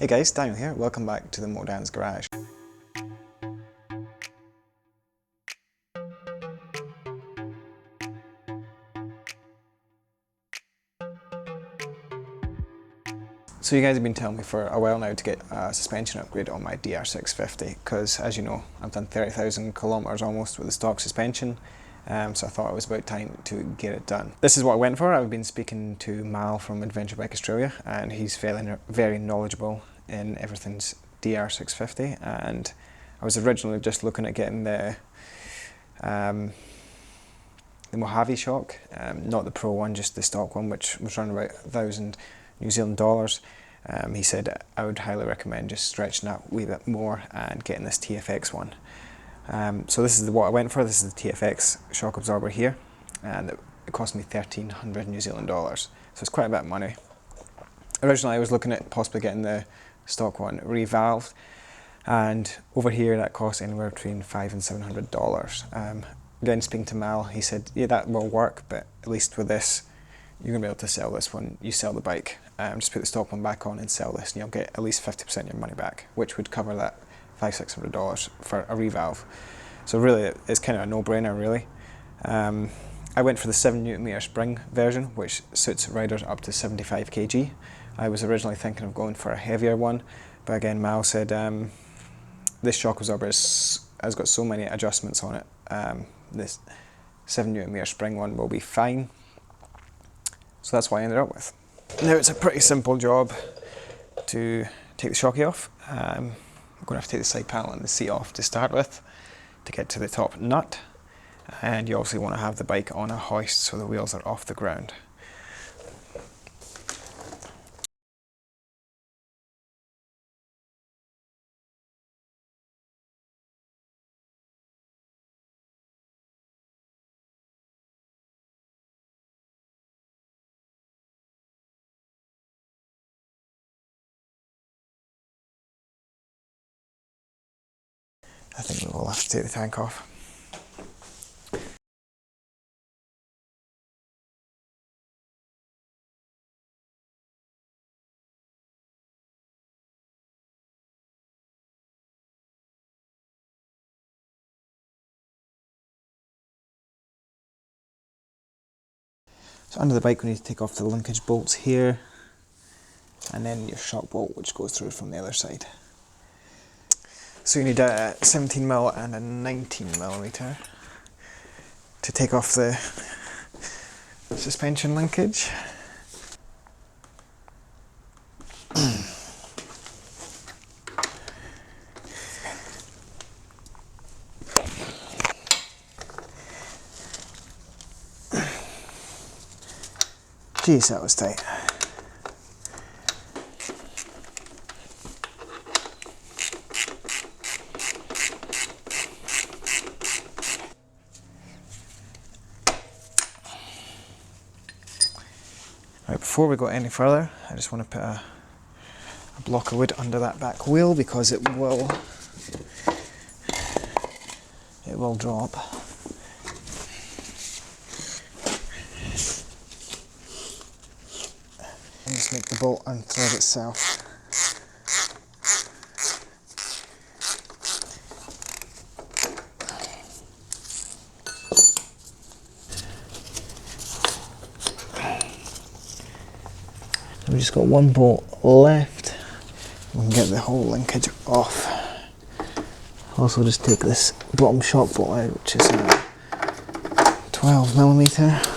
Hey guys, Daniel here, welcome back to the Modan's Garage. So you guys have been telling me for a while now to get a suspension upgrade on my DR650 because, as you know, I've done 30,000 kilometers almost with the stock suspension, so I thought it was about time to get it done. This is what I went for. I've been speaking to Mal from Adventure Bike Australia, and he's very knowledgeable in everything's DR650, and I was originally just looking at getting the Mojave shock, not the Pro one, just the stock one, which was around about 1,000 New Zealand dollars. He said I would highly recommend just stretching that a wee bit more and getting this TFX one. So this is what I went for. This is the TFX shock absorber here, and it cost me 1,300 New Zealand dollars. So it's quite a bit of money. Originally I was looking at possibly getting the stock one revalved, and over here that costs anywhere between $500 and $700. Again, speaking to Mal, he said, yeah, that will work, but at least with this, you're going to be able to sell this when you sell the bike. Just put the stock one back on and sell this, and you'll get at least 50% of your money back, which would cover that $500-600 for a revalve. So really, it's kind of a no-brainer, really. I went for the 7Nm spring version, which suits riders up to 75 kg. I was originally thinking of going for a heavier one, but again, Mal said this shock absorber has got so many adjustments on it. This 7Nm spring one will be fine. So that's what I ended up with. Now it's a pretty simple job to take the shocky off. I'm going to have to take the side panel and the seat off to start with to get to the top nut. And you obviously want to have the bike on a hoist so the wheels are off the ground. I think we will have to take the tank off. So under the bike we need to take off the linkage bolts here, and then your shock bolt which goes through from the other side. So you need a 17mm and a 19mm to take off the suspension linkage. Jeez, that was tight. Right, before we go any further, I just want to put a block of wood under that back wheel because it will drop. And just make the bolt unthread itself. We've just got one bolt left. We can get the whole linkage off. Also just take this bottom shock bolt out, which is 12mm.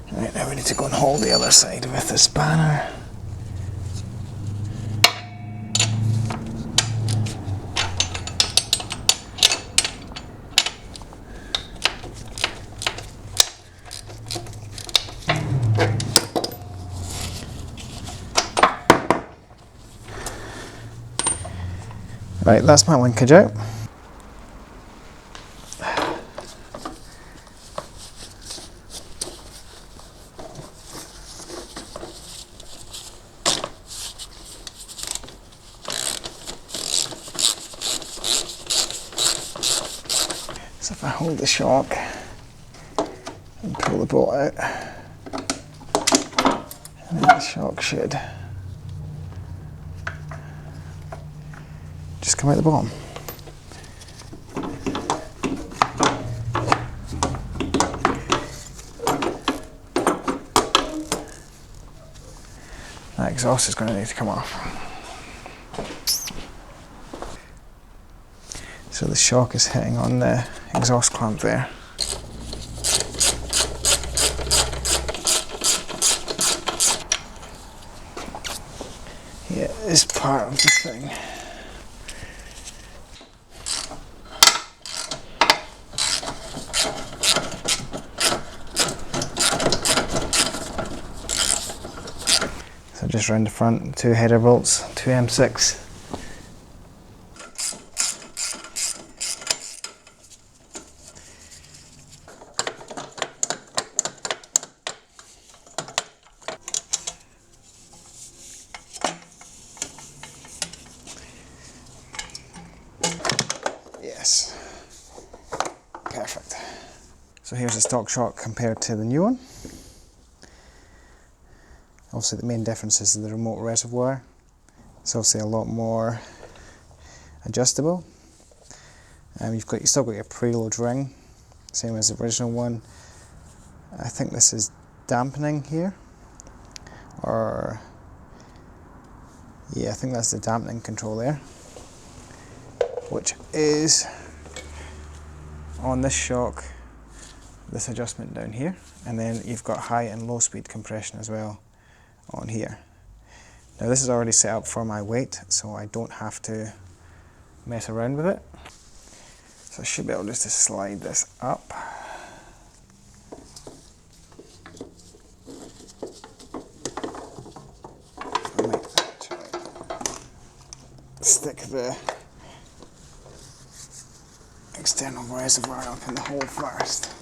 Right, now we need to go and hold the other side with the spanner. Right, that's my linkage out. hold the shock and pull the bolt out, and then the shock should just come out the bottom. That exhaust is going to need to come off. So the shock is hitting on the exhaust clamp there. Yeah, it is part of the thing. So just round the front, 2 header bolts, 2 M6. Yes, perfect. So here's the stock shock compared to the new one. Obviously the main difference is the remote reservoir. It's obviously a lot more adjustable. You've still got your preload ring, same as the original one. I think this is dampening here, or yeah, I think that's the dampening control there, which is on this shock, this adjustment down here, and then you've got high and low speed compression as well on here. Now this is already set up for my weight, so I don't have to mess around with it. So I should be able just to slide this up. I might actually stick the external reservoir up in the hole first.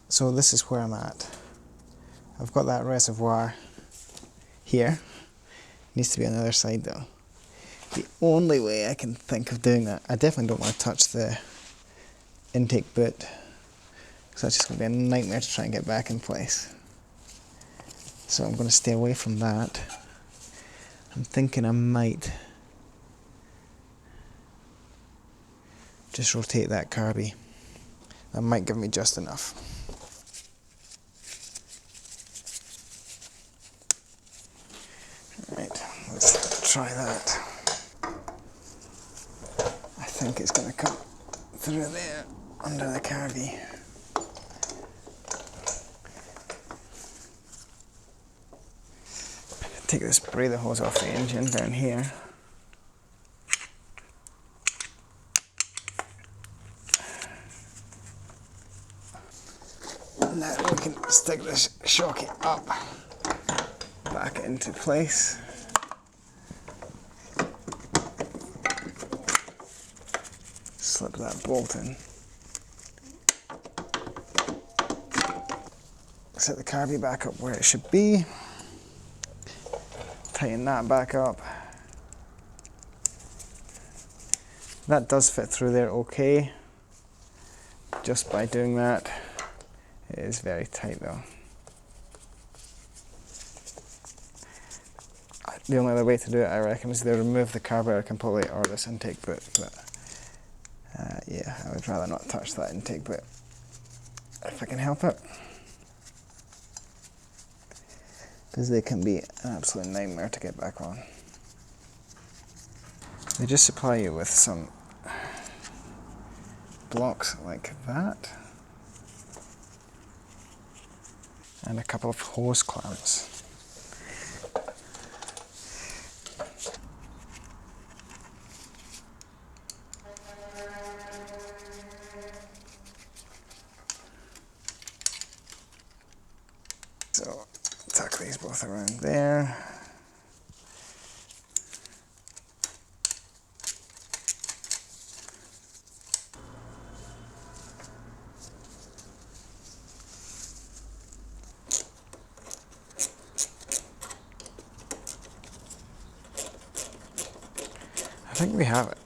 So this is where I'm at. I've got that reservoir here. It needs to be on the other side though. The only way I can think of doing that, I definitely don't want to touch the intake boot, because that's just going to be a nightmare to try and get back in place. So I'm going to stay away from that. I'm thinking I might just rotate that carby. That might give me just enough. Right, let's try that. I think it's going to come through there under the carby. Take this breather hose off the engine down here. Now we can stick this shocky up, back into place. Slip that bolt in. Set the carby back up where it should be. Tighten that back up. That does fit through there okay. Just by doing that. It is very tight though. The only other way to do it, I reckon, is to remove the carburetor completely or this intake boot. But yeah, I would rather not touch that intake boot if I can help it, because they can be an absolute nightmare to get back on. They just supply you with some blocks like that and a couple of hose clamps. So tuck these both around there. I think we have it.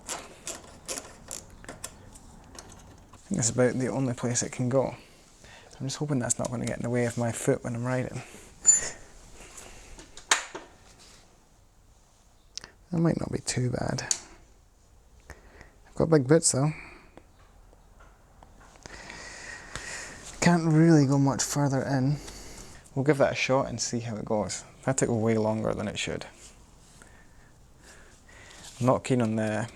think that's about the only place it can go. I'm just hoping that's not going to get in the way of my foot when I'm riding. That might not be too bad. I've got big boots though. Can't really go much further in. We'll give that a shot and see how it goes. That took way longer than it should. I'm not keen on the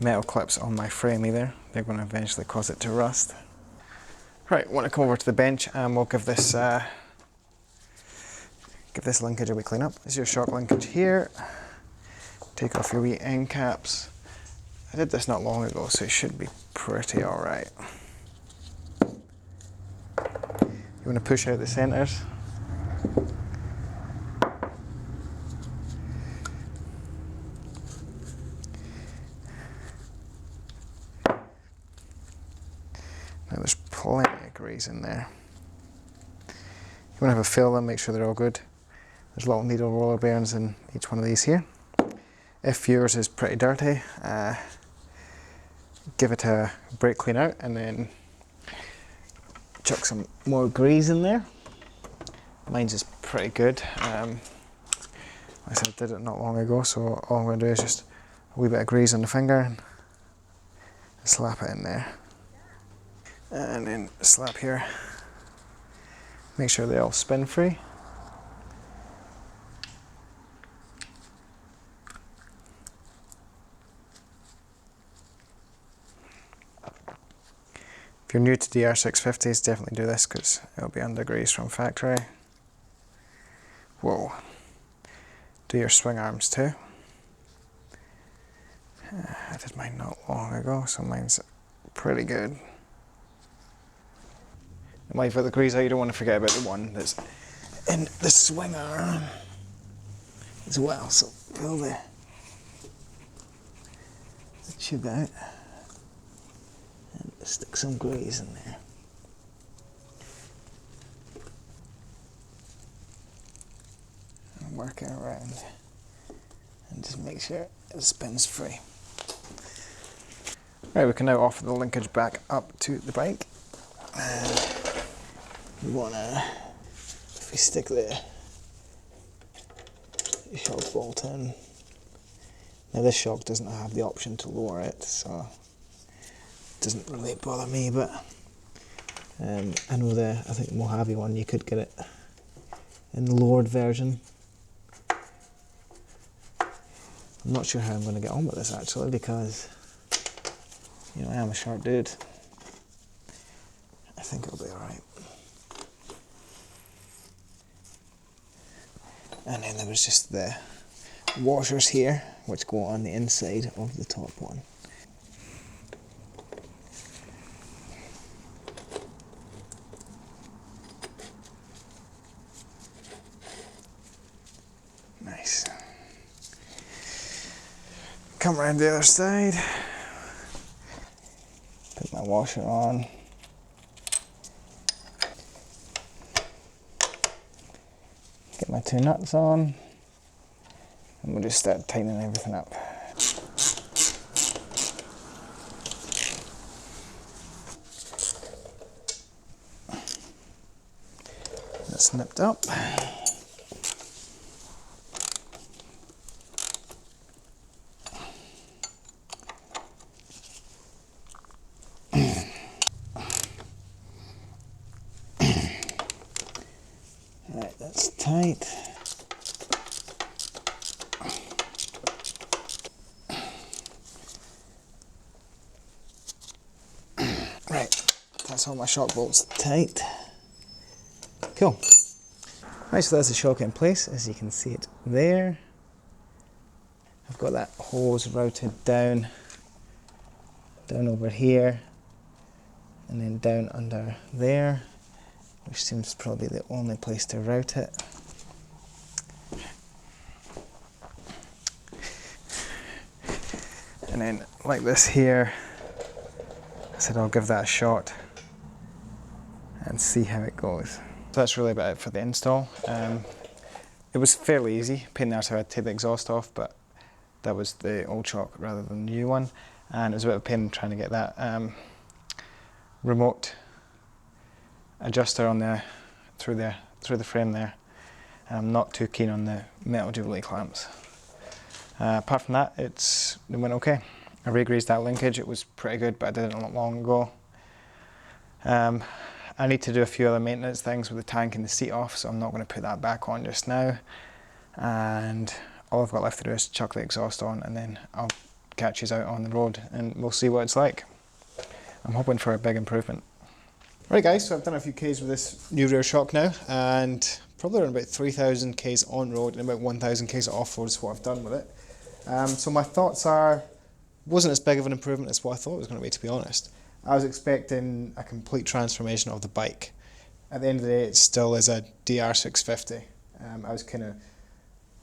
metal clips on my frame either. They're going to eventually cause it to rust. Right, want to come over to the bench and we'll give this linkage a wee clean up. This is your shock linkage here. Take off your wee end caps. I did this not long ago, so it should be pretty alright. You want to push out the centres. Now there's plenty of grease in there. You want to have a feel them, make sure they're all good. There's little needle roller bearings in each one of these here. If yours is pretty dirty, give it a brake clean out and then chuck some more grease in there. Mine's is pretty good. Like I said, I did it not long ago, so all I'm going to do is just a wee bit of grease on the finger and slap it in there. And then slap here. Make sure they all spin free. If you're new to DR650s, definitely do this because it'll be under grease from factory. Whoa. Do your swing arms too. I did mine not long ago, so mine's pretty good. Now, for the grease out, you don't want to forget about the one that's in the swing arm as well. So pull the tube out and stick some grease in there. And work it around and just make sure it spins free. Right, we can now offer the linkage back up to the bike. And we want to, if we stick the shock bolt in, now this shock doesn't have the option to lower it, so it doesn't really bother me, but I know I think the Mojave one, you could get it in the lowered version. I'm not sure how I'm going to get on with this actually, because you know I am a short dude. I think it'll be alright. And then there was just the washers here, which go on the inside of the top one. Nice. Come around the other side. Put my washer on. Get my two nuts on. And we'll just start tightening everything up. That's nipped up. Right, that's tight. Right, that's all my shock bolts tight. Cool. Right, so there's the shock in place, as you can see it there. I've got that hose routed down over here, and then down under there, which seems probably the only place to route it. And then like this here, I said I'll give that a shot and see how it goes. So that's really about it for the install. It was fairly easy. Pain in the arse, I had to take the exhaust off, but that was the old shock rather than the new one, and it was a bit of a pain trying to get that remote adjuster on the through the frame there. I'm not too keen on the metal Jubilee clamps. Apart from that, it went okay. I re-greased that linkage. It was pretty good, but I did it not long ago. I need to do a few other maintenance things with the tank and the seat off, so I'm not going to put that back on just now. And all I've got left to do is chuck the exhaust on, and then I'll catch you out on the road and we'll see what it's like. I'm hoping for a big improvement. Right guys, so I've done a few Ks with this new rear shock now, and probably around about 3,000 Ks on road and about 1,000 Ks off road is what I've done with it. So my thoughts are, wasn't as big of an improvement as what I thought it was going to be, to be honest. I was expecting a complete transformation of the bike. At the end of the day, it still is a Dr650. I was kind of,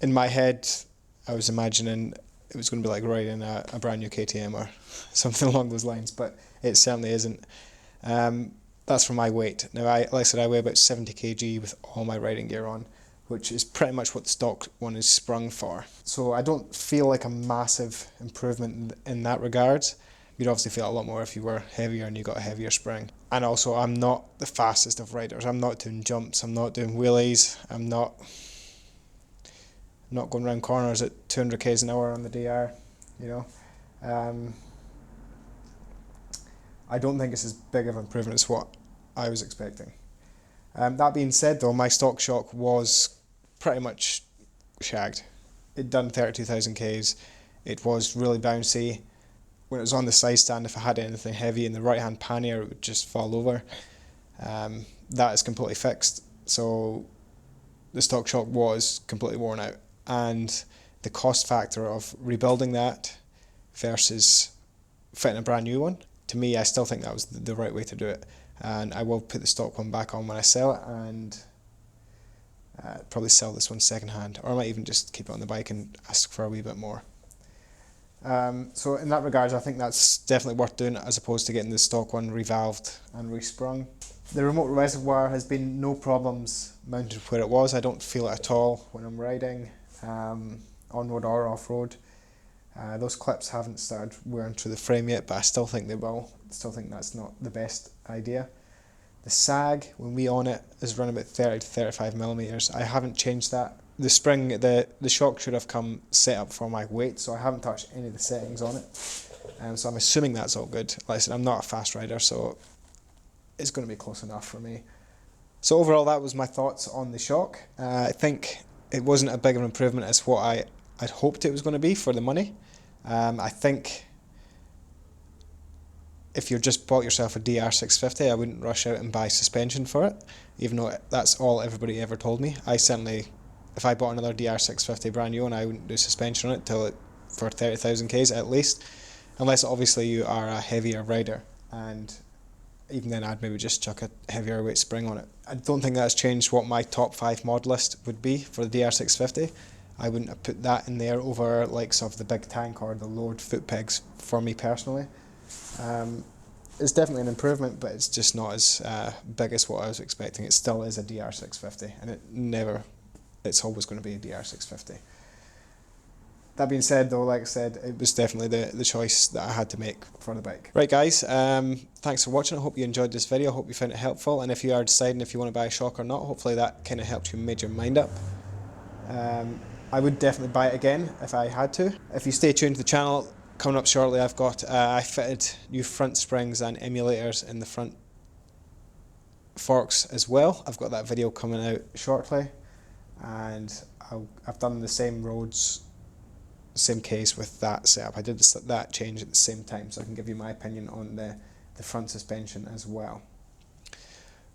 in my head, I was imagining it was going to be like riding a brand new KTM or something along those lines, but it certainly isn't. That's for my weight. Now, like I said, I weigh about 70 kg with all my riding gear on, which is pretty much what the stock one is sprung for. So I don't feel like a massive improvement in that regard. You'd obviously feel a lot more if you were heavier and you got a heavier spring. And also, I'm not the fastest of riders. I'm not doing jumps, I'm not doing wheelies, I'm not going around corners at 200 k's an hour on the DR, you know. I don't think it's as big of an improvement as what I was expecting. That being said though, my stock shock was pretty much shagged. It'd done 32,000 k's, it was really bouncy. When it was on the side stand, if I had anything heavy in the right hand pannier, it would just fall over. That is completely fixed, so the stock shock was completely worn out. And the cost factor of rebuilding that versus fitting a brand new one, to me, I still think that was the right way to do it. And I will put the stock one back on when I sell it, and probably sell this one second hand, or I might even just keep it on the bike and ask for a wee bit more. So in that regards, I think that's definitely worth doing, as opposed to getting the stock one revalved and resprung. The remote reservoir has been no problems mounted where it was. I don't feel it at all when I'm riding, on-road or off-road. Those clips haven't started wearing through the frame yet, but I still think they will. I still think that's not the best idea. The sag, when we on it, is running about 30 to 35 millimeters. I haven't changed that. The spring, the shock should have come set up for my weight, so I haven't touched any of the settings on it. So I'm assuming that's all good. Like I said, I'm not a fast rider, so it's going to be close enough for me. So overall, that was my thoughts on the shock. I think it wasn't a big of an improvement as what I'd hoped it was going to be for the money. I think if you just bought yourself a Dr650, I wouldn't rush out and buy suspension for it, even though that's all everybody ever told me. I certainly, if I bought another Dr650 brand new one, I wouldn't do suspension on it for 30,000 k's at least, unless obviously you are a heavier rider, and even then I'd maybe just chuck a heavier weight spring on it. I don't think that's changed what my top 5 mod list would be for the Dr650. I wouldn't have put that in there over likes of the big tank or the lowered foot pegs for me personally. It's definitely an improvement, but it's just not as big as what I was expecting. It still is a Dr650, and it's always going to be a Dr650. That being said though, like I said, it was definitely the choice that I had to make for the bike. Right guys, thanks for watching. I hope you enjoyed this video. I hope you found it helpful, and if you are deciding if you want to buy a shock or not, hopefully that kind of helped you made your mind up. I would definitely buy it again if I had to. If you stay tuned to the channel, coming up shortly I've got, I fitted new front springs and emulators in the front forks as well. I've got that video coming out shortly, and I've done the same roads, same case with that setup. I did that change at the same time, so I can give you my opinion on the front suspension as well.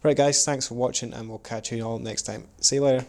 Right guys, thanks for watching, and we'll catch you all next time. See you later.